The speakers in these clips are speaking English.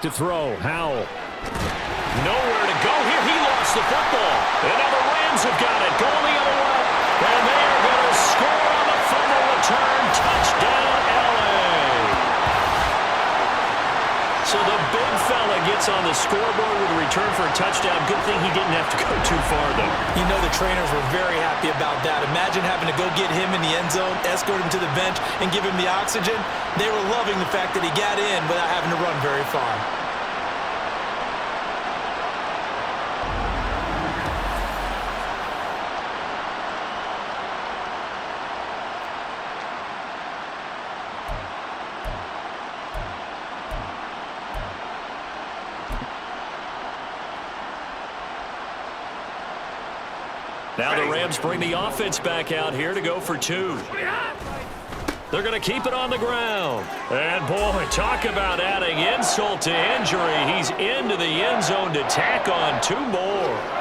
to throw. Howell. Nowhere to go here. He lost the football. And now the Rams have got it. Going the other way. And they are going to score on the fumble return. Touchdown, LA. So the big fella gets on the scoreboard with a return for a touchdown. Good thing he didn't have to go too far, though. You know the trainers were very happy about that. Imagine having to go get him in the end zone, escort him to the bench, and give him the oxygen. They were loving the fact that he got in without having to run very far. Now the Rams bring the offense back out here to go for 2. They're going to keep it on the ground. And, boy, talk about adding insult to injury. He's into the end zone to tack on 2 more.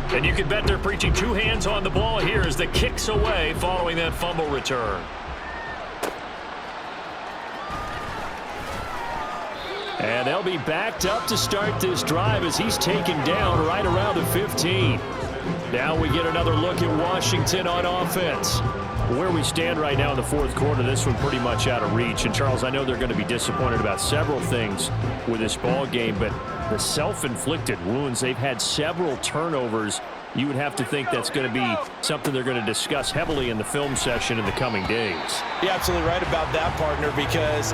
And you can bet they're preaching 2 hands on the ball here as the kick's away following that fumble return. And they'll be backed up to start this drive as he's taken down right around the 15. Now we get another look at Washington on offense. Where we stand right now in the fourth quarter, this one pretty much out of reach. And, Charles, I know they're going to be disappointed about several things with this ball game, but the self-inflicted wounds, they've had several turnovers. You would have to think that's going to be something they're going to discuss heavily in the film session in the coming days. You're absolutely right about that, partner, because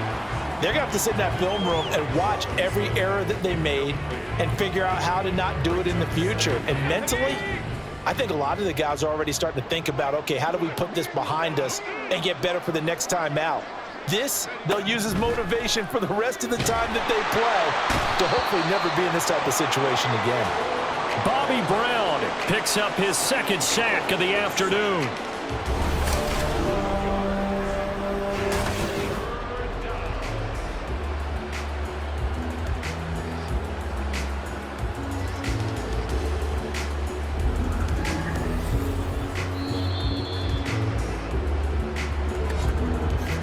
they're going to have to sit in that film room and watch every error that they made and figure out how to not do it in the future. And mentally, I think a lot of the guys are already starting to think about, okay, how do we put this behind us and get better for the next time out? This, they'll use as motivation for the rest of the time that they play to hopefully never be in this type of situation again. Bobby Brown picks up his 2nd sack of the afternoon.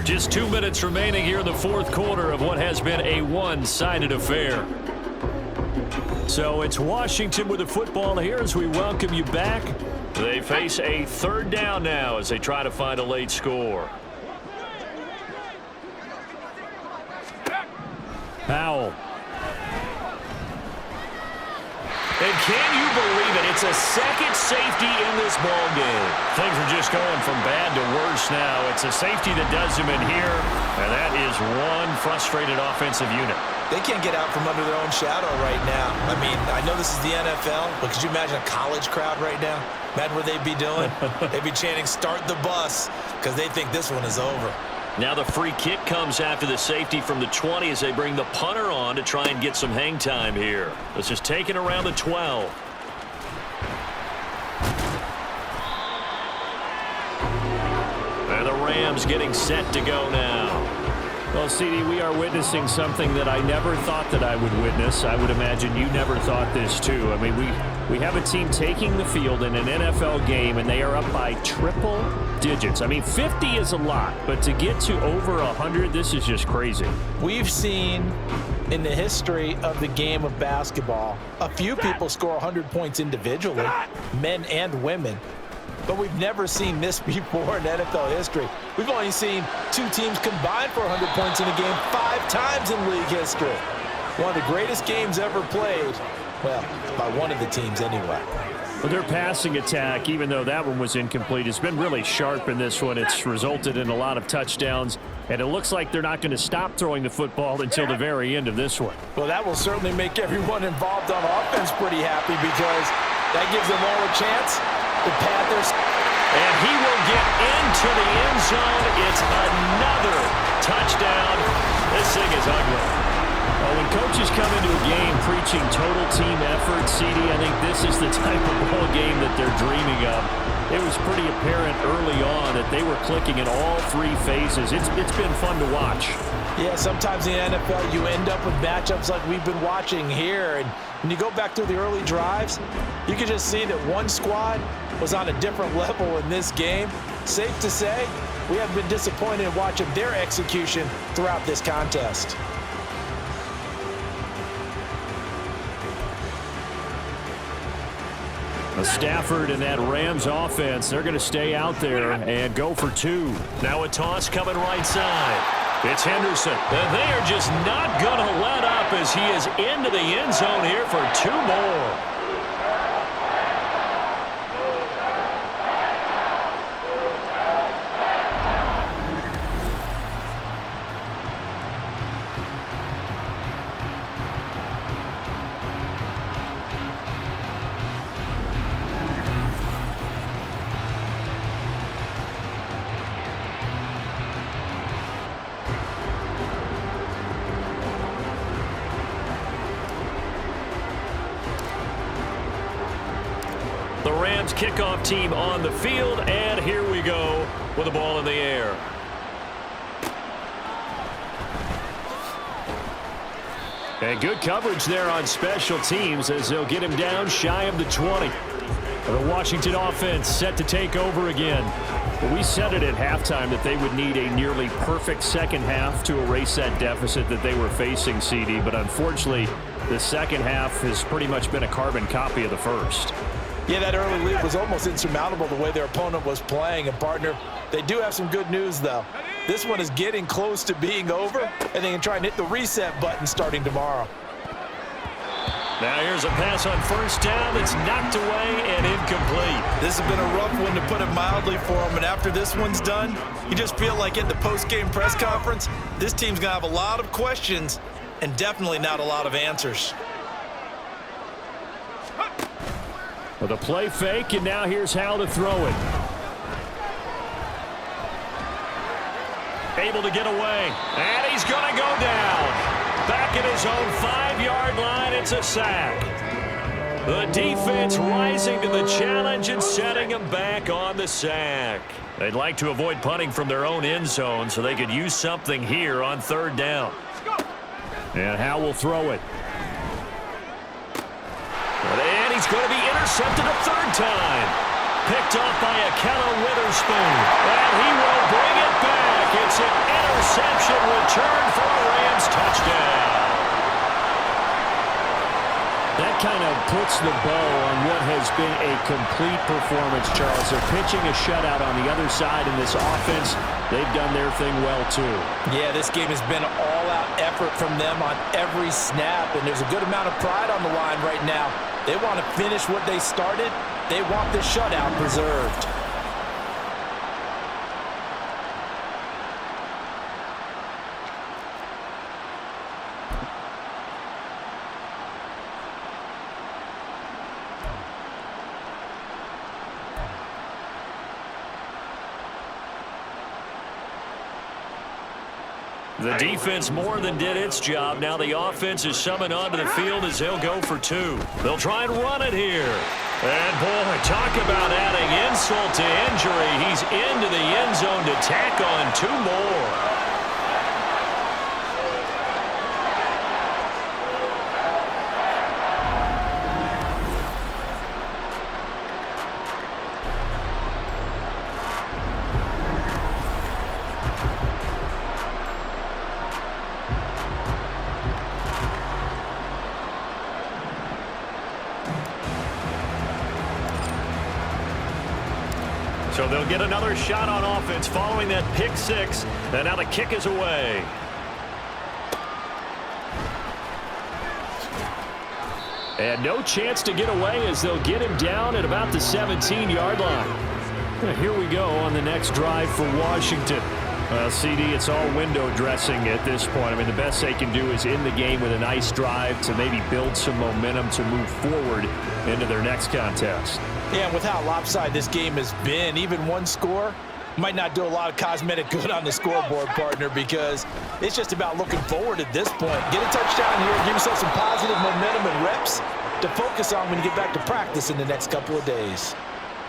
Just 2 minutes remaining here in the fourth quarter of what has been a one-sided affair. So it's Washington with the football here as we welcome you back. They face a 3rd down now as they try to find a late score. Powell. And can you believe it? It's a 2nd safety in this ball game. Things are just going from bad to worse now. It's a safety that does them in here, and that is one frustrated offensive unit. They can't get out from under their own shadow right now. I mean, I know this is the NFL, but could you imagine a college crowd right now? Imagine what they'd be doing. They'd be chanting, "Start the bus," because they think this one is over. Now the free kick comes after the safety from the 20 as they bring the punter on to try and get some hang time here. This is taken around the 12. And the Rams getting set to go now. Well, CD, we are witnessing something that I never thought that I would witness. I would imagine you never thought this, too. I mean, we have a team taking the field in an NFL game, and they are up by triple digits. I mean, 50 is a lot, but to get to over 100, this is just crazy. We've seen in the history of the game of basketball a few people score 100 points individually, men and women. But we've never seen this before in NFL history. We've only seen 2 teams combine for 100 points in a game 5 times in league history. One of the greatest games ever played, well, by one of the teams anyway. Well, their passing attack, even though that one was incomplete, has been really sharp in this one. It's resulted in a lot of touchdowns, and it looks like they're not going to stop throwing the football until the very end of this one. Well, that will certainly make everyone involved on offense pretty happy because that gives them all a chance. The Panthers. And he will get into the end zone. It's another touchdown. This thing is ugly. Well, when coaches come into a game preaching total team effort, CD, I think this is the type of ball game that they're dreaming of. It was pretty apparent early on that they were clicking in all three phases. It's been fun to watch. Yeah, sometimes in the NFL you end up with matchups like we've been watching here. And when you go back through the early drives, you can just see that one squad was on a different level in this game. Safe to say, we haven't been disappointed in watching their execution throughout this contest. Stafford and that Rams offense, they're going to stay out there and go for two. Now a toss coming right side. It's Henderson. And they are just not going to let up as he is into the end zone here for two more. The Rams kickoff team on the field, and here we go with the ball in the air. And good coverage there on special teams as they'll get him down shy of the 20. The Washington offense set to take over again. Well, we said it at halftime that they would need a nearly perfect second half to erase that deficit that they were facing, CD, but unfortunately the second half has pretty much been a carbon copy of the first. Yeah, that early lead was almost insurmountable the way their opponent was playing. And, partner, they do have some good news, though. This one is getting close to being over, and they can try and hit the reset button starting tomorrow. Now here's a pass on first down that's knocked away and incomplete. This has been a rough one, to put it mildly, for them. And after this one's done, you just feel like at the post-game press conference, this team's going to have a lot of questions and definitely not a lot of answers. With a play fake, and now here's how to throw it. Able to get away, and he's going to go down. Back at his own 5-yard line, it's a sack. The defense rising to the challenge and setting him back on the sack. They'd like to avoid punting from their own end zone so they could use something here on third down. And Howe will throw it. And he's going to be intercepted a third time. Picked off by Akella Witherspoon. And he will bring it back. It's an interception return for a Rams touchdown. That kind of puts the bow on what has been a complete performance, Charles. They're pitching a shutout on the other side in this offense. They've done their thing well, too. Yeah, this game has been all-out effort from them on every snap, and there's a good amount of pride on the line right now. They want to finish what they started. They want this shutout preserved. The defense more than did its job. Now the offense is summoned onto the field as they'll go for two. They'll try and run it here. And, boy, talk about adding insult to injury. He's into the end zone to tack on two more. So they'll get another shot on offense following that pick six. And now the kick is away. And no chance to get away as they'll get him down at about the 17-yard line. Here we go on the next drive for Washington. CD, it's all window dressing at this point. I mean, the best they can do is end the game with a nice drive to maybe build some momentum to move forward into their next contest. Yeah, with how lopsided this game has been, even one score Might not do a lot of cosmetic good on the scoreboard, partner, because it's just about looking forward at this point. Get a touchdown here, give yourself some positive momentum and reps to focus on when you get back to practice in the next couple of days.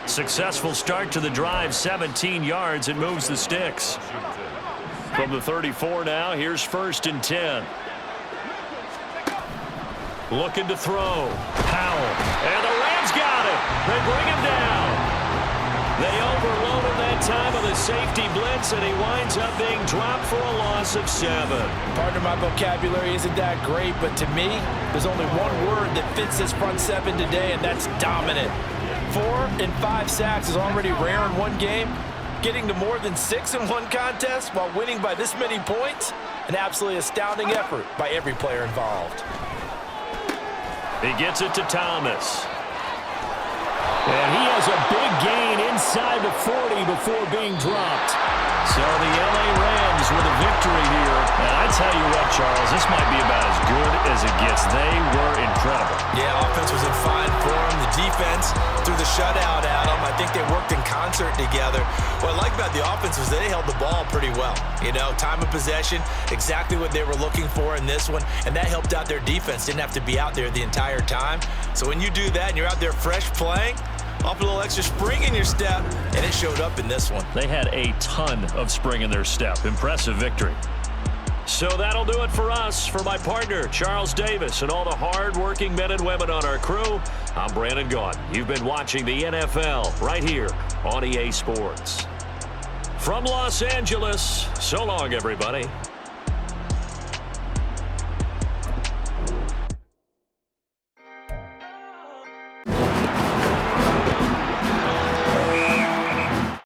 Successful start to the drive, 17 yards, and moves the sticks. From the 34 now, here's 1st and 10. Looking to throw. Powell. And the Rams got it. They bring him down. They overload him that time on the safety blitz, and he winds up being dropped for a loss of 7. Partner, my vocabulary isn't that great, but to me, there's only one word that fits this front 7 today, and that's dominant. 4 and 5 sacks is already rare in one game. Getting to more than 6 in one contest while winning by this many points, an absolutely astounding effort by every player involved. He gets it to Thomas. And he has a big gain inside the 40 before being dropped. So the LA Rams with a victory here. And I tell you what, Charles, this might be about as good as it gets. They were incredible. Yeah, offense was in fine form. The defense threw the shutout at them. I think they worked in concert together. What I like about the offense was they held the ball pretty well. You know, time of possession, exactly what they were looking for in this one, and that helped out their defense. Didn't have to be out there the entire time. So when you do that and you're out there fresh playing, off a little extra spring in your step, and it showed up in this one. They had a ton of spring in their step. Impressive victory. So that'll do it for us. For my partner, Charles Davis, and all the hard-working men and women on our crew, I'm Brandon Gaudin. You've been watching the NFL right here on EA Sports. From Los Angeles, so long, everybody.